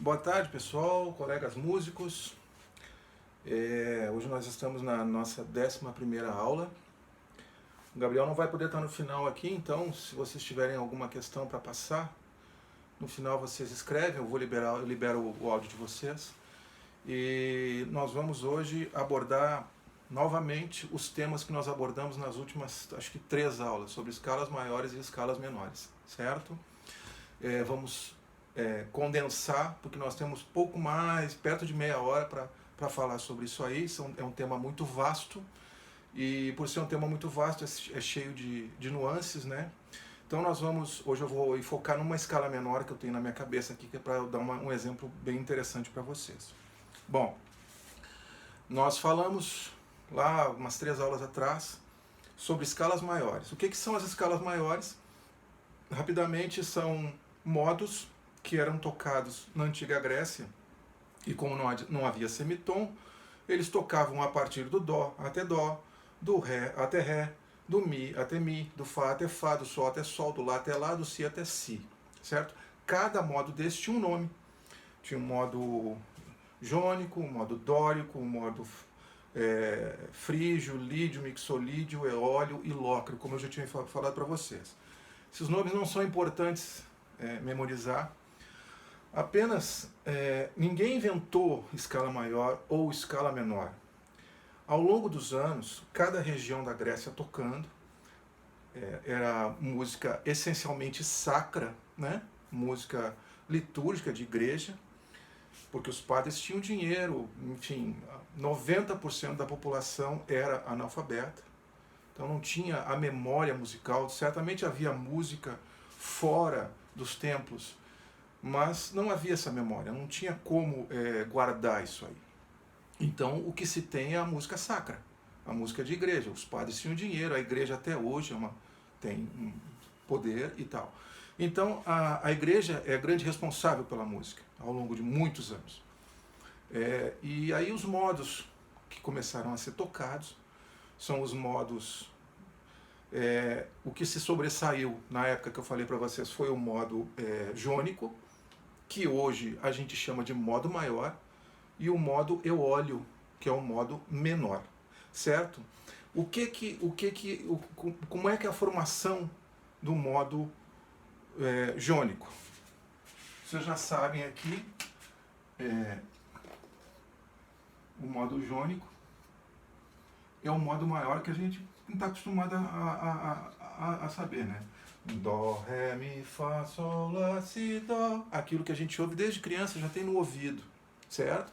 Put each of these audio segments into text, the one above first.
Boa tarde, pessoal, colegas músicos. Hoje nós estamos na nossa 11ª aula. O Gabriel não vai poder estar no final aqui, então se vocês tiverem alguma questão para passar, no final vocês escrevem, eu libero o áudio de vocês. E nós vamos hoje abordar novamente os temas que nós abordamos nas últimas, acho que 3 aulas, sobre escalas maiores e escalas menores, certo? Vamos condensar, porque nós temos pouco mais, perto de meia hora para falar sobre isso aí. É um tema muito vasto, e por ser um tema muito vasto, é cheio de nuances, né? Então hoje eu vou focar numa escala menor que eu tenho na minha cabeça aqui, que é para dar um exemplo bem interessante para vocês. Bom, nós falamos lá umas 3 aulas atrás sobre escalas maiores. O que são as escalas maiores? Rapidamente, são modos que eram tocados na antiga Grécia, e como não havia semitom, eles tocavam a partir do dó até dó, do ré até ré, do mi até mi, do fá até fá, do sol até sol, do lá até lá, do si até si, certo? Cada modo desse tinha um nome. Tinha um modo jônico, um modo dórico, um modo frígio, lídio, mixolídio, eólio e lócreo, como eu já tinha falado para vocês. Esses nomes não são importantes memorizar. Apenas ninguém inventou escala maior ou escala menor. Ao longo dos anos, cada região da Grécia tocando, era música essencialmente sacra, né? Música litúrgica de igreja, porque os padres tinham dinheiro, enfim, 90% da população era analfabeta, então não tinha a memória musical. Certamente havia música fora dos templos, mas não havia essa memória, não tinha como guardar isso aí. Então o que se tem é a música sacra, a música de igreja. Os padres tinham dinheiro, a igreja até hoje tem poder e tal. Então a igreja é a grande responsável pela música ao longo de muitos anos. E aí os modos que começaram a ser tocados são os modos... o que se sobressaiu na época que eu falei para vocês foi o modo jônico, que hoje a gente chama de modo maior, e o modo eólio, que é o modo menor, certo? Como é que é a formação do modo jônico? Vocês já sabem aqui, o modo jônico é o modo maior que a gente não está acostumado a saber, né? Dó, ré, mi, fá, sol, lá, si, dó. Aquilo que a gente ouve desde criança, já tem no ouvido, certo?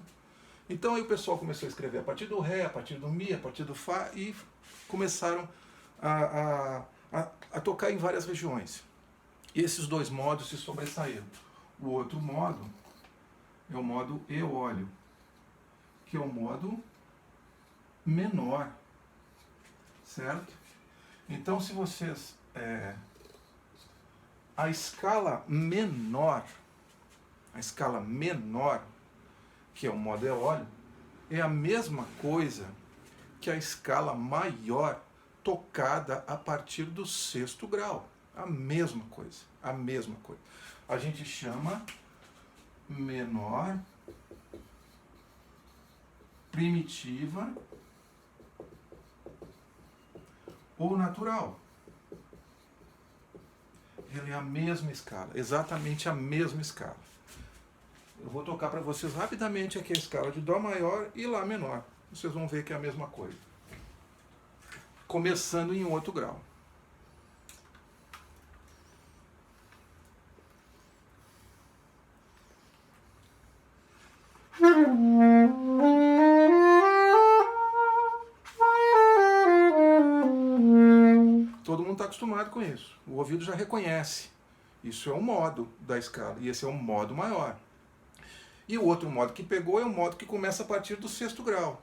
Então aí o pessoal começou a escrever a partir do ré, a partir do mi, a partir do fá, e começaram a tocar em várias regiões. E esses dois modos se sobressaíram. O outro modo é o modo eólio, que é o modo menor, certo? Então, se vocês... a escala menor, que é o modo eólio, é a mesma coisa que a escala maior tocada a partir do 6º grau. A mesma coisa, a mesma coisa. A gente chama menor, primitiva ou natural. Ele é a mesma escala, exatamente a mesma escala. Eu vou tocar para vocês rapidamente aqui a escala de Dó maior e Lá menor. Vocês vão ver que é a mesma coisa. Começando em outro grau. Todo mundo está acostumado com isso. O ouvido já reconhece. Isso é um modo da escala, e esse é um modo maior. E o outro modo que pegou é o modo que começa a partir do 6º grau.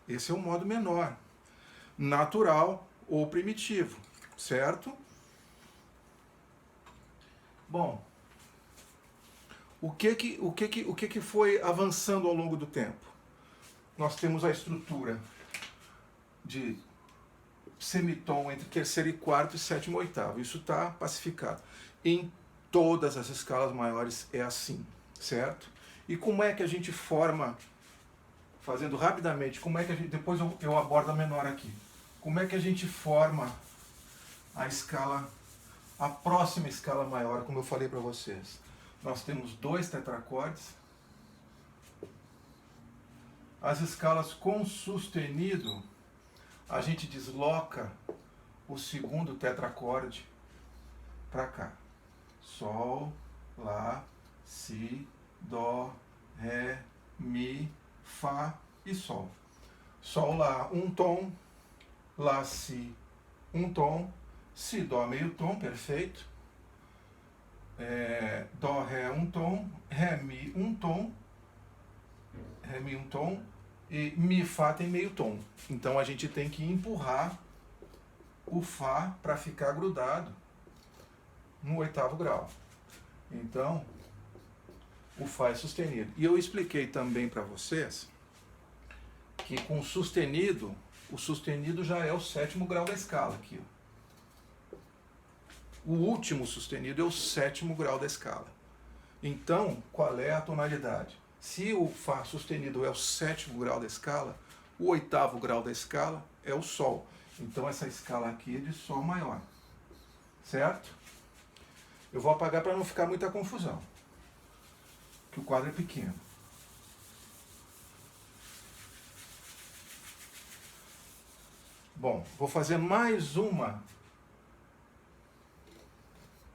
Esse é o modo menor, natural ou primitivo, certo? Bom, o que foi avançando ao longo do tempo? nós temos a estrutura de semitom entre terceiro e quarto e sétimo e oitavo. Isso está pacificado. Em todas as escalas maiores é assim, certo? E como é que a gente forma, fazendo rapidamente, como é que a gente, depois eu abordo a menor aqui. Como é que a gente forma a escala, a próxima escala maior, como eu falei para vocês? Nós temos 2 tetracordes. As escalas com sustenido, a gente desloca o segundo tetracorde para cá. Sol, Lá, Si, Dó, Ré, Mi, Fá e Sol. Sol, Lá, um tom. Lá, Si, um tom. Si, Dó, meio tom, perfeito. Dó, Ré, um tom. Ré, Mi, um tom. Ré, Mi, um tom. E Mi, Fá tem meio tom. Então a gente tem que empurrar o Fá para ficar grudado no 8º grau. Então, o Fá é sustenido. E eu expliquei também para vocês que com sustenido, o sustenido já é o 7º grau da escala aqui. O último sustenido é o 7º grau da escala. Então, qual é a tonalidade? Se o Fá sustenido é o 7º grau da escala, o 8º grau da escala é o Sol. Então essa escala aqui é de Sol maior. Certo? Eu vou apagar para não ficar muita confusão, que o quadro é pequeno. Bom, vou fazer mais uma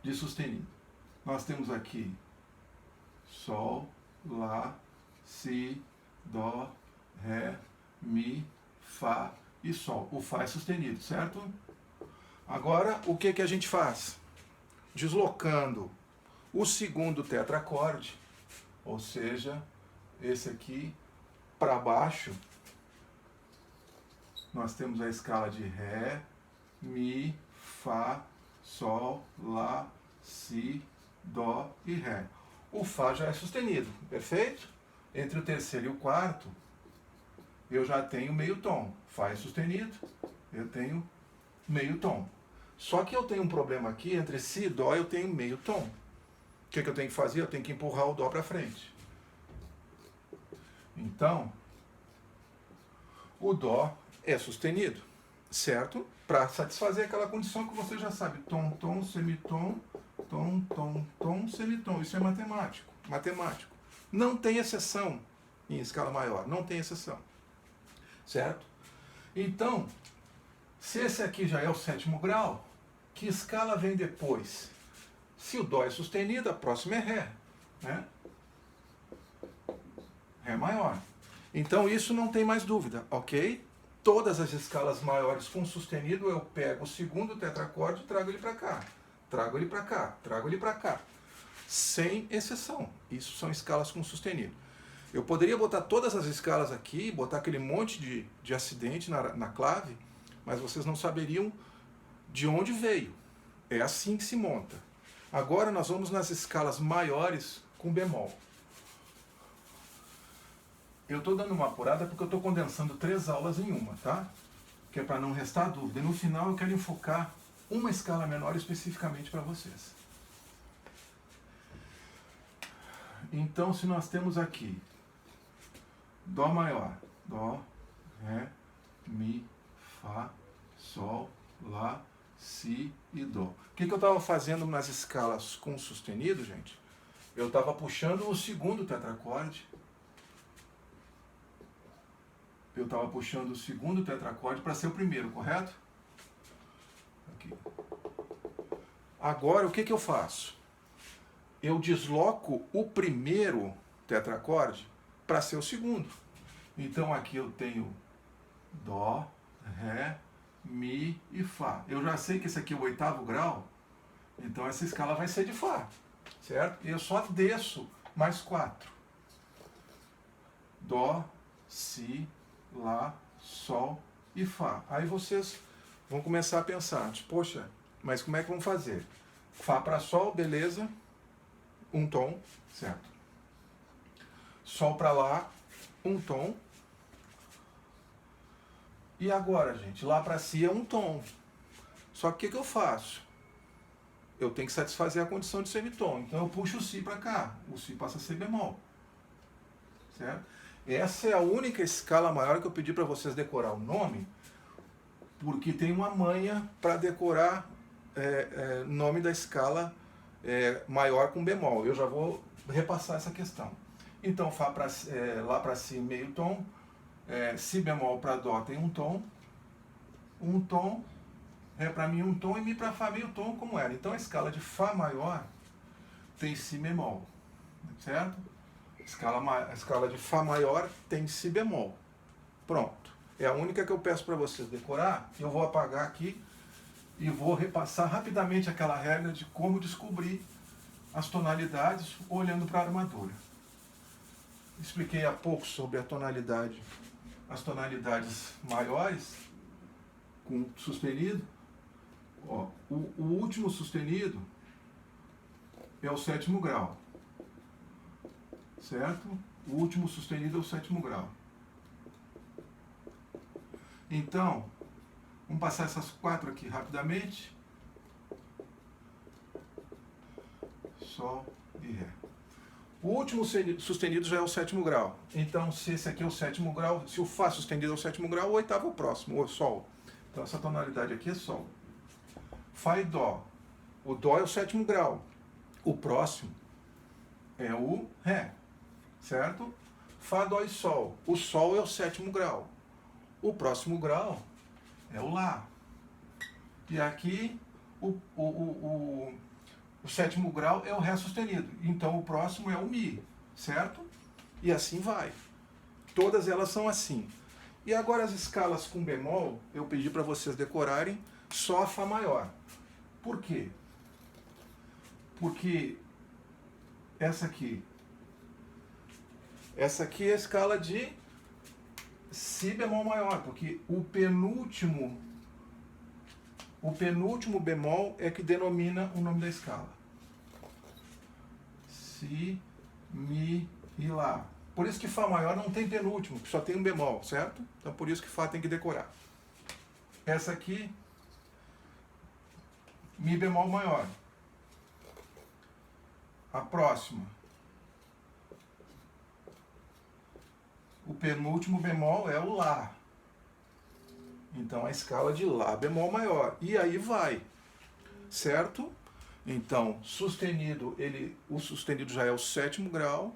de sustenido. Nós temos aqui Sol, Lá, Si, Dó, Ré, Mi, Fá e Sol. O Fá é sustenido, certo? Agora, o que a gente faz? Deslocando o segundo tetracorde, ou seja, esse aqui, para baixo, nós temos a escala de Ré, Mi, Fá, Sol, Lá, Si, Dó e Ré. O Fá já é sustenido, perfeito? Entre o terceiro e o quarto, eu já tenho meio tom. Fá é sustenido, eu tenho meio tom. Só que eu tenho um problema aqui, entre Si e Dó eu tenho meio tom. O que eu tenho que fazer? Eu tenho que empurrar o Dó para frente. Então, o Dó é sustenido, certo? Para satisfazer aquela condição que você já sabe. Tom, tom, semitom, tom, tom, tom, semitom. Isso é matemático. Matemático. Não tem exceção em escala maior. Não tem exceção. Certo? Então, se esse aqui já é o 7º grau, que escala vem depois? Se o Dó é sustenido, a próxima é Ré. Né? Ré maior. Então isso não tem mais dúvida, ok? Todas as escalas maiores com sustenido, eu pego o segundo tetracorde e trago ele para cá. Trago ele para cá, trago ele para cá. Sem exceção. Isso são escalas com sustenido. Eu poderia botar todas as escalas aqui, botar aquele monte de acidente na clave, mas vocês não saberiam de onde veio. É assim que se monta. Agora nós vamos nas escalas maiores com bemol. Eu estou dando uma apurada porque eu estou condensando 3 aulas em uma, tá? Que é para não restar dúvida. E no final eu quero enfocar uma escala menor especificamente para vocês. Então, se nós temos aqui Dó maior, Dó, Ré, Mi, Fá, Sol, Lá, Si e Dó. O que eu estava fazendo nas escalas com sustenido, gente? Eu estava puxando o segundo tetracorde. Eu estava puxando o segundo tetracorde para ser o primeiro, correto? Aqui. Agora, o que eu faço? Eu desloco o primeiro tetracorde para ser o segundo. Então, aqui eu tenho Dó, Ré, Mi e Fá. Eu já sei que esse aqui é o 8º grau, então essa escala vai ser de Fá, certo? E eu só desço mais 4. Dó, Si, Lá, Sol e Fá. Aí vocês vão começar a pensar, tipo, poxa, mas como é que vão fazer? Fá para Sol, beleza, um tom, certo? Sol para Lá, um tom, E agora, gente, lá para si é um tom. Só que o que eu faço? Eu tenho que satisfazer a condição de semitom. Então eu puxo o Si para cá. O Si passa a ser bemol. Certo? Essa é a única escala maior que eu pedi para vocês decorar o nome, porque tem uma manha para decorar nome da escala maior com bemol. Eu já vou repassar essa questão. Então, Fá lá para Si meio tom, Si bemol para Dó tem um tom, Ré para Mi um tom e Mi para Fá meio tom, como era. Então a escala de Fá maior tem Si bemol, certo? A escala de Fá maior tem Si bemol. Pronto. É a única que eu peço para vocês decorar. Eu vou apagar aqui e vou repassar rapidamente aquela regra de como descobrir as tonalidades olhando para a armadura. Expliquei há pouco sobre a tonalidade, as tonalidades maiores com sustenido. Ó, o último sustenido é o 7º grau, certo? O último sustenido é o 7º grau. Então, vamos passar essas 4 aqui rapidamente. Sol e Ré. O último sustenido já é o 7º grau. Então, se esse aqui é o 7º grau, se o Fá sustenido é o 7º grau, o oitavo é o próximo, o Sol. Então, essa tonalidade aqui é Sol. Fá e Dó. O Dó é o 7º grau. O próximo é o Ré, certo? Fá, Dó e Sol. O Sol é o 7º grau. O próximo grau é o Lá. E aqui o 7º grau é o Ré sustenido. Então o próximo é o Mi, certo? E assim vai. Todas elas são assim. E agora as escalas com bemol, eu pedi para vocês decorarem só a Fá maior. Por quê? Porque essa aqui é a escala de Si bemol maior, porque o penúltimo bemol é que denomina o nome da escala. Si, Mi e Lá. Por isso que Fá maior não tem penúltimo, só tem um bemol, certo? Então por isso que Fá tem que decorar. Essa aqui, Mi bemol maior. A próxima, o penúltimo bemol é o Lá. Então a escala de Lá bemol maior. E aí vai, certo? Então, sustenido, o sustenido já é o 7º grau,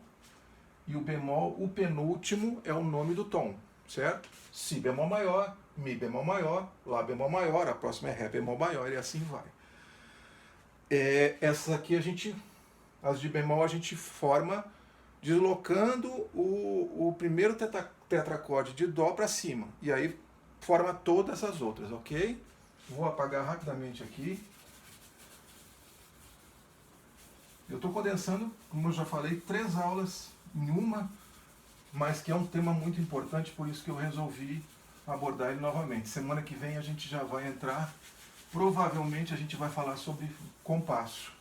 e o bemol, o penúltimo, é o nome do tom, certo? Si bemol maior, Mi bemol maior, Lá bemol maior, a próxima é Ré bemol maior, e assim vai. Essas aqui as de bemol a gente forma deslocando o primeiro tetracorde de Dó para cima, e aí forma todas as outras, ok? Vou apagar rapidamente aqui. Eu estou condensando, como eu já falei, 3 aulas em uma, mas que é um tema muito importante, por isso que eu resolvi abordar ele novamente. Semana que vem a gente já vai entrar, provavelmente a gente vai falar sobre compasso,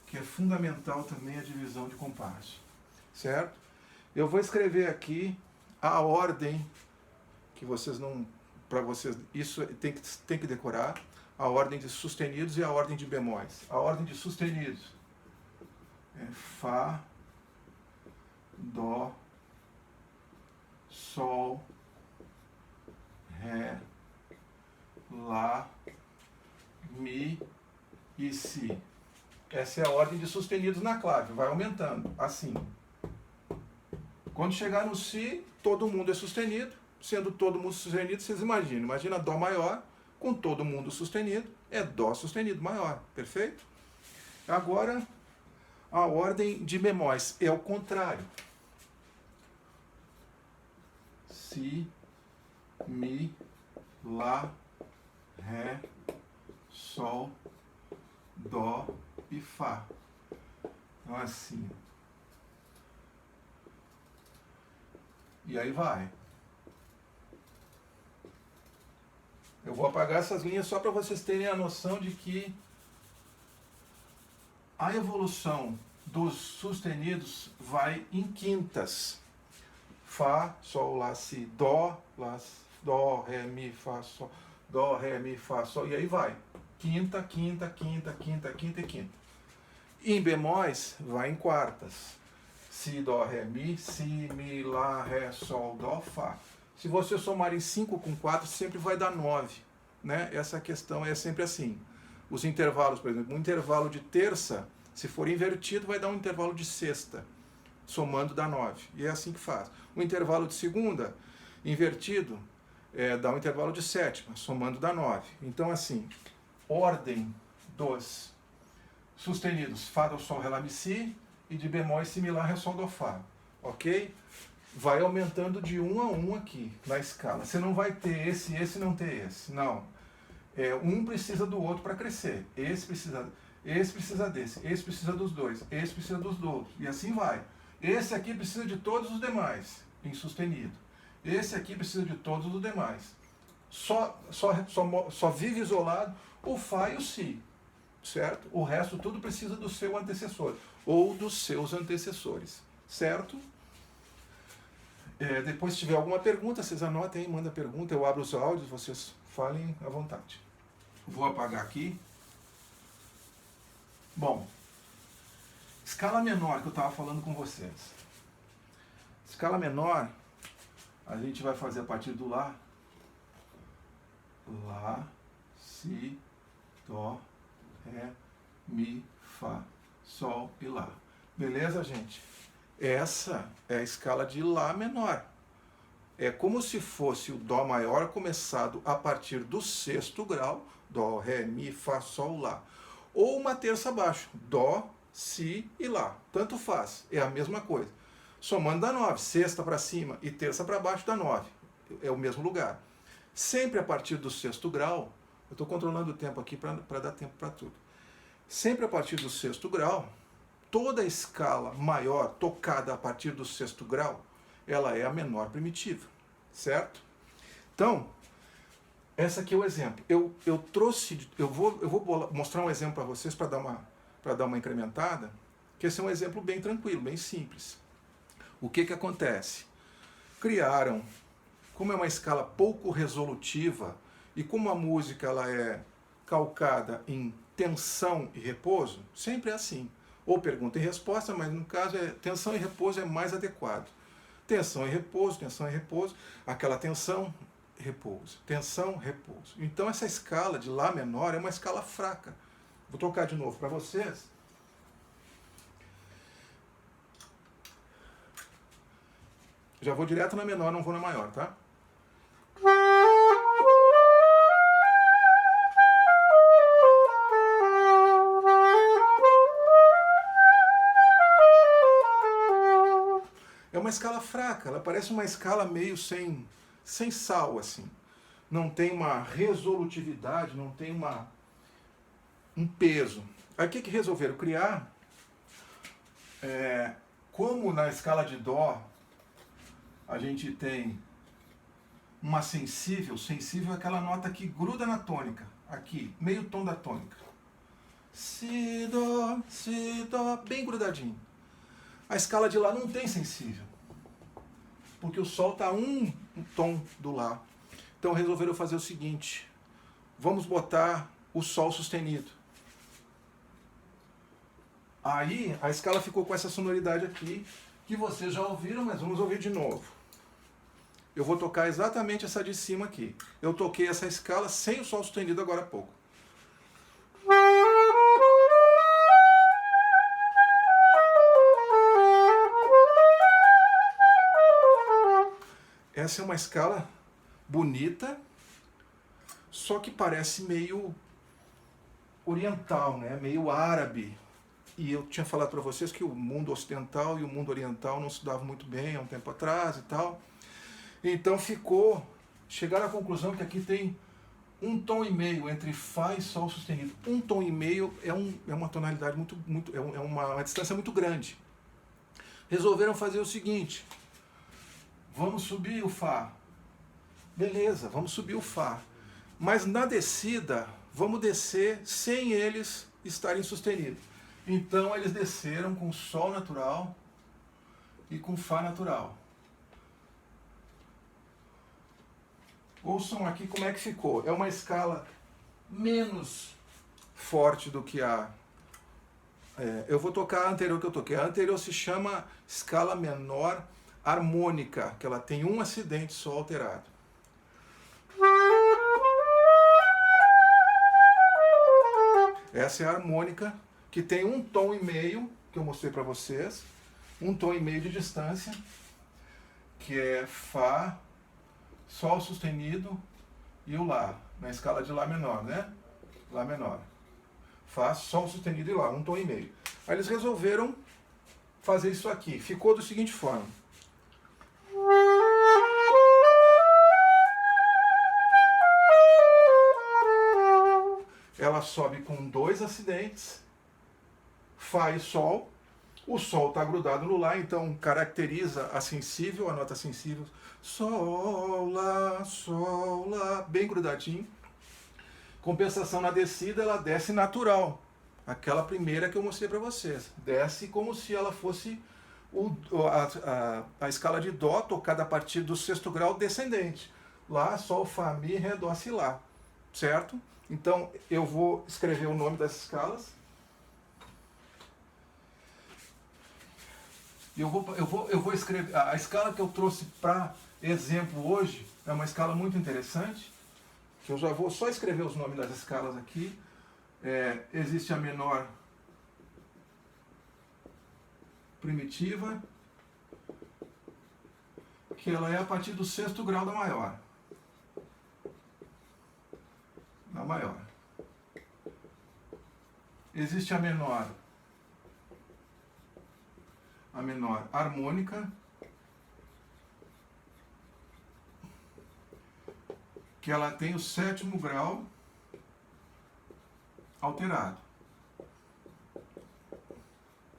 que é fundamental também a divisão de compasso, certo? Eu vou escrever aqui a ordem, que vocês não, para vocês, isso tem que decorar, a ordem de sustenidos e a ordem de bemóis. A ordem de sustenidos é Fá, Dó, Sol, Ré, Lá, Mi e Si. Essa é a ordem de sustenidos na clave, vai aumentando, assim. Quando chegar no Si, todo mundo é sustenido. Sendo todo mundo sustenido, vocês imaginam. Imagina Dó maior, com todo mundo sustenido, é Dó sustenido maior, perfeito? Agora, a ordem de bemóis é o contrário. Si, Mi, Lá, Ré, Sol, Dó e Fá. Então assim. E aí vai. Eu vou apagar essas linhas só para vocês terem a noção de que a evolução dos sustenidos vai em quintas. Fá, Sol, Lá, Si, Dó, Lá, Dó, Ré, Mi, Fá, Sol, Dó, Ré, Mi, Fá, Sol, e aí vai. Quinta, quinta, quinta, quinta, quinta e quinta. Em bemóis, vai em quartas. Si, Dó, Ré, Mi, Si, Mi, Lá, Ré, Sol, Dó, Fá. Se você somar em 5 com 4, sempre vai dar 9. Né? Essa questão é sempre assim. Os intervalos, por exemplo, um intervalo de terça, se for invertido, vai dar um intervalo de sexta. Somando dá 9. E é assim que faz. O intervalo de segunda, invertido, dá um intervalo de sétima. Somando dá 9. Então, assim, ordem dos sustenidos, Fá, Dó, Sol, Ré, Lá, Mi, Si, e de bemóis, Si, Mi, Lá, Ré, Sol, Dó, Fá. Ok? Vai aumentando de 1 a 1 aqui na escala. Você não vai ter esse e esse não ter esse. Não. Um precisa do outro para crescer. Esse precisa desse. Esse precisa dos dois. Esse precisa dos outros. E assim vai. Esse aqui precisa de todos os demais, em sustenido. Esse aqui precisa de todos os demais. Só vive isolado o Fá e o Si. Certo? O resto tudo precisa do seu antecessor. Ou dos seus antecessores. Certo? Depois, se tiver alguma pergunta, vocês anotem aí, mandem pergunta. Eu abro os áudios, vocês falem à vontade. Vou apagar aqui. Bom, escala menor que eu estava falando com vocês. Escala menor, a gente vai fazer a partir do Lá. Lá, Si, Dó, Ré, Mi, Fá, Sol e Lá. Beleza, gente? Essa é a escala de Lá menor. É como se fosse o Dó maior começado a partir do sexto grau, Dó, Ré, Mi, Fá, Sol, Lá. Ou uma terça abaixo, Dó, Si e Lá. Tanto faz, é a mesma coisa. Somando dá 9, sexta para cima e terça para baixo dá 9. É o mesmo lugar. Sempre a partir do sexto grau, eu estou controlando o tempo aqui para dar tempo para tudo. Sempre a partir do sexto grau, toda a escala maior tocada a partir do sexto grau, ela é a menor primitiva, certo? Então, esse aqui é o exemplo. Eu vou mostrar um exemplo para vocês para dar uma incrementada, que esse é um exemplo bem tranquilo, bem simples. O que acontece? Criaram, como é uma escala pouco resolutiva e como a música ela é calcada em tensão e repouso, sempre é assim. Ou pergunta e resposta, mas no caso tensão e repouso é mais adequado. Tensão e repouso, aquela tensão, repouso, tensão, repouso. Então essa escala de Lá menor é uma escala fraca. Vou tocar de novo para vocês. Já vou direto na menor, não vou na maior, tá? É uma escala fraca, ela parece uma escala meio sem sal, assim. Não tem uma resolutividade, não tem um peso. Aí o que resolveram criar? Como na escala de Dó a gente tem uma sensível é aquela nota que gruda na tônica, aqui, meio tom da tônica. Si, Dó, bem grudadinho. A escala de Lá não tem sensível, porque o Sol está um tom do Lá. Então resolveram fazer o seguinte, vamos botar o Sol sustenido. Aí a escala ficou com essa sonoridade aqui, que vocês já ouviram, mas vamos ouvir de novo. Eu vou tocar exatamente essa de cima aqui. Eu toquei essa escala sem o Sol sustenido agora há pouco. Essa é uma escala bonita, só que parece meio oriental, né? Meio árabe. E eu tinha falado para vocês que o mundo ocidental e o mundo oriental não se davam muito bem há um tempo atrás e tal. Então chegaram à conclusão que aqui tem um tom e meio entre Fá e Sol sustenido. Um tom e meio é uma tonalidade é uma distância muito grande. Resolveram fazer o seguinte, vamos subir o Fá. Beleza, vamos subir o Fá. Mas na descida, vamos descer sem eles estarem sustenidos. Então eles desceram com Sol natural e com Fá natural. Ouçam aqui como é que ficou. É uma escala menos forte do que a... eu vou tocar a anterior que eu toquei. A anterior se chama escala menor harmônica, que ela tem um acidente só alterado. Essa é a harmônica, que tem um tom e meio, que eu mostrei para vocês, um tom e meio de distância, que é Fá, Sol sustenido e o Lá, na escala de Lá menor, né? Lá menor. Fá, Sol sustenido e Lá, um tom e meio. Aí eles resolveram fazer isso aqui. Ficou da seguinte forma. Ela sobe com dois acidentes, Fá e Sol. O Sol está grudado no Lá, então caracteriza a sensível, a nota sensível. Sol, Lá, bem grudadinho. Compensação na descida, ela desce natural. Aquela primeira que eu mostrei para vocês. Desce como se ela fosse a escala de Dó tocada a partir do sexto grau descendente. Lá, Sol, Fá, Mi, Ré, Dó, Si, Lá. Certo? Então, eu vou escrever o nome das escalas. Eu vou escrever... A escala que eu trouxe para exemplo hoje é uma escala muito interessante, que eu já vou só escrever os nomes das escalas aqui. Existe a menor primitiva, que ela é a partir do sexto grau da maior. Da maior. Existe a menor harmônica, que ela tem o sétimo grau alterado.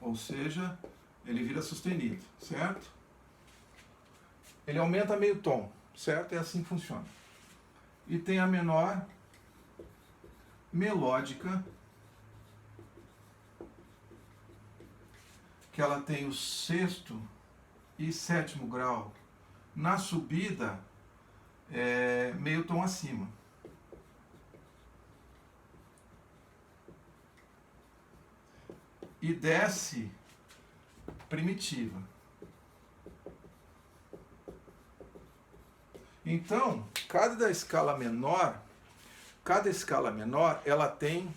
Ou seja, ele vira sustenido, certo? Ele aumenta meio tom, certo? É assim que funciona. E tem a menor melódica, que ela tem o sexto e sétimo grau na subida, meio tom acima. E desce primitiva. Então, cada escala menor, ela tem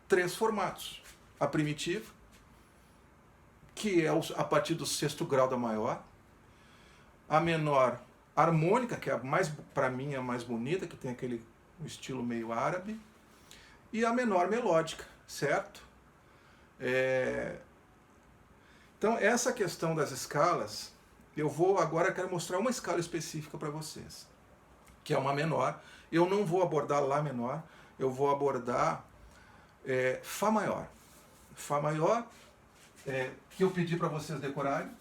três formatos. A primitiva, que é a partir do sexto grau da maior. A menor harmônica, que é para mim, a mais bonita, que tem aquele estilo meio árabe. E a menor melódica, certo? Então, essa questão das escalas, quero mostrar uma escala específica para vocês, que é uma menor. Eu não vou abordar Lá menor, eu vou abordar Fá maior. Fá maior, que eu pedi para vocês decorarem.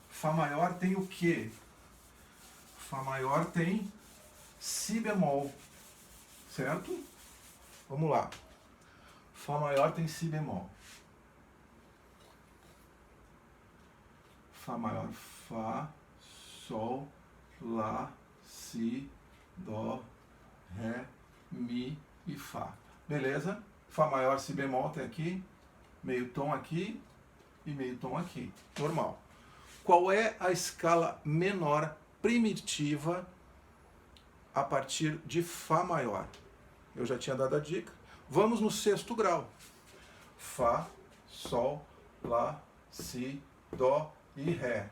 Fá maior tem o quê? Fá maior tem Si bemol, certo? Vamos lá. Fá maior tem Si bemol. Fá maior, Fá, Sol, Lá, Si, Dó, Ré, Mi e Fá. Beleza? Fá maior, Si bemol tem aqui, meio tom aqui e meio tom aqui. Normal. Qual é a escala menor primitiva a partir de Fá maior? Eu já tinha dado a dica. Vamos no sexto grau. Fá, Sol, Lá, Si, Dó e Ré.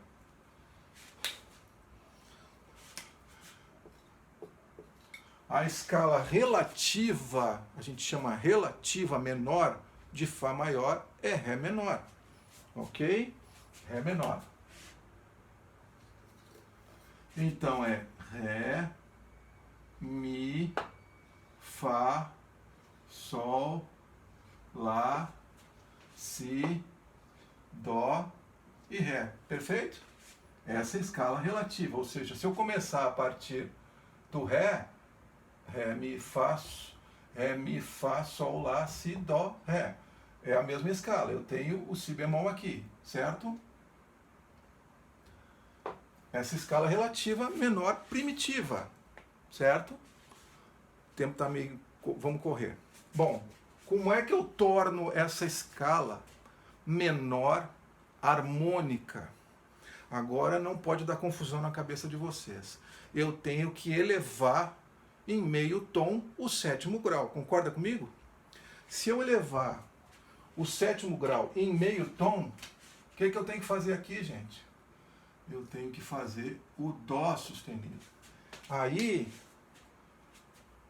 A escala relativa, a gente chama relativa menor de Fá maior, é Ré menor. Ok? Ré menor. Então é Ré, Mi, Fá, Sol, Lá, Si, Dó e Ré. Perfeito? Essa é a escala relativa, ou seja, se eu começar a partir do Ré, Ré, Mi, Fá, Sol, Lá, Si, Dó, Ré. É a mesma escala, eu tenho o Si bemol aqui, certo? essa escala relativa menor primitiva, certo? O tempo está meio... Vamos correr. Bom, como é que eu torno essa escala menor harmônica? Agora não pode dar confusão na cabeça de vocês. Eu tenho que elevar em meio tom o sétimo grau. Concorda comigo? Se eu elevar o sétimo grau em meio tom, o que eu tenho que fazer aqui, gente? Eu tenho que fazer o dó sustenido. Aí,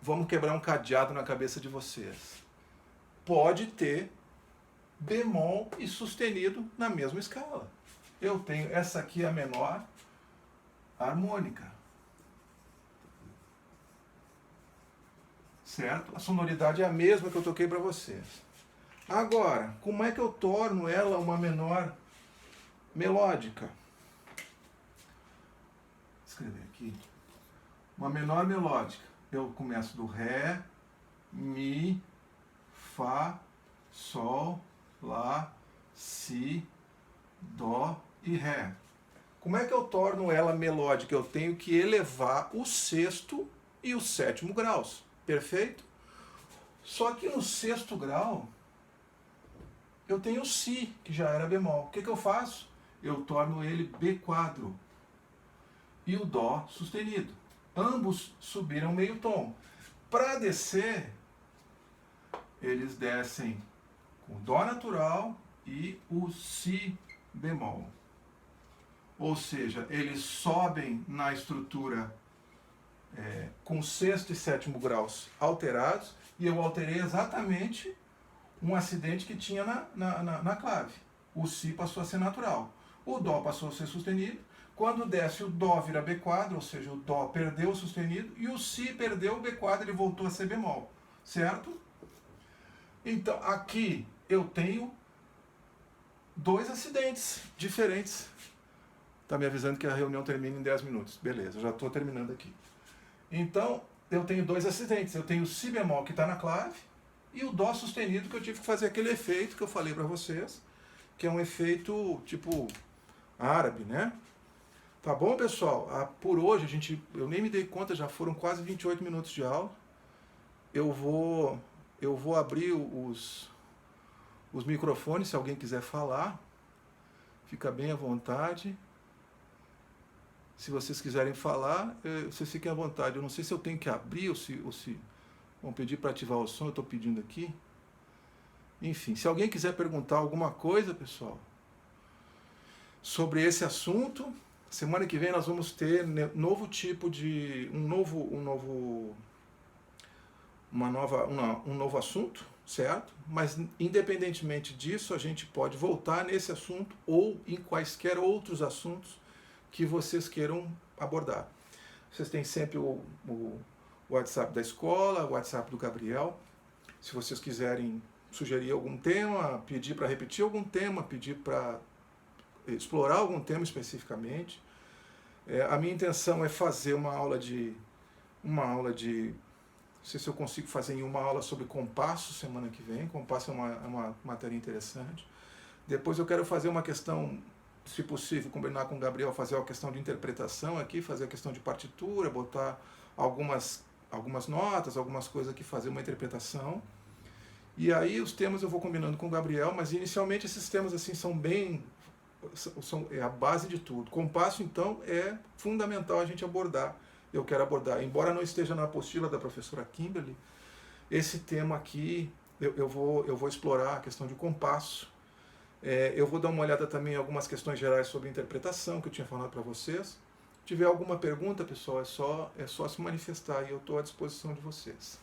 vamos quebrar um cadeado na cabeça de vocês. Pode ter bemol e sustenido na mesma escala. Eu tenho essa aqui a menor harmônica. Certo? A sonoridade é a mesma que eu toquei para vocês. Agora, como é que eu torno ela uma menor melódica? Vou escrever aqui. Uma menor melódica. Eu começo do Ré, Mi, Fá, Sol, Lá, Si, Dó e Ré. Como é que eu torno ela melódica? Eu tenho que elevar o sexto e o sétimo graus. Perfeito? Só que no sexto grau, eu tenho o Si, que já era bemol. O que eu faço? Eu torno ele B quadro. E o Dó sustenido. Ambos subiram meio tom. Para descer, eles descem com o Dó natural e o Si bemol. Ou seja, eles sobem na estrutura com sexto e sétimo graus alterados, e eu alterei exatamente um acidente que tinha na clave. O Si passou a ser natural. O Dó passou a ser sustenido. Quando desce, o Dó vira B quadro, ou seja, o Dó perdeu o sustenido, e o Si perdeu o B quadro, ele voltou a ser bemol. Certo? Então, aqui eu tenho dois acidentes diferentes. Está me avisando que a reunião termina em 10 minutos. Beleza, já estou terminando aqui. Então, eu tenho dois acidentes. Eu tenho o Si bemol que está na clave e o Dó sustenido, que eu tive que fazer aquele efeito que eu falei para vocês, que é um efeito tipo árabe, né? Tá bom, pessoal? Por hoje, eu nem me dei conta, já foram quase 28 minutos de aula. Eu vou abrir os microfones, se alguém quiser falar. Fica bem à vontade. Se vocês quiserem falar, vocês fiquem à vontade. Eu não sei se eu tenho que abrir ou se vão pedir para ativar o som, eu estou pedindo aqui. Enfim, se alguém quiser perguntar alguma coisa, pessoal, sobre esse assunto, semana que vem nós vamos ter novo tipo de... um novo assunto, certo? Mas independentemente disso, a gente pode voltar nesse assunto ou em quaisquer outros assuntos que vocês queiram abordar. Vocês têm sempre o WhatsApp da escola, o WhatsApp do Gabriel. Se vocês quiserem sugerir algum tema, pedir para repetir algum tema, pedir para explorar algum tema especificamente. A minha intenção é fazer uma aula de... não sei se eu consigo fazer em uma aula sobre compasso semana que vem. Compasso é uma matéria interessante. Depois eu quero fazer uma questão, se possível, combinar com o Gabriel, fazer uma questão de interpretação aqui, fazer a questão de partitura, botar algumas notas, algumas coisas aqui, fazer uma interpretação. E aí os temas eu vou combinando com o Gabriel, mas inicialmente esses temas assim são a base de tudo. Compasso, então, é fundamental a gente abordar. Eu quero abordar, embora não esteja na apostila da professora Kimberly, esse tema aqui eu vou explorar a questão de compasso. Eu vou dar uma olhada também em algumas questões gerais sobre interpretação, que eu tinha falado para vocês. Se tiver alguma pergunta, pessoal, é só se manifestar e eu estou à disposição de vocês.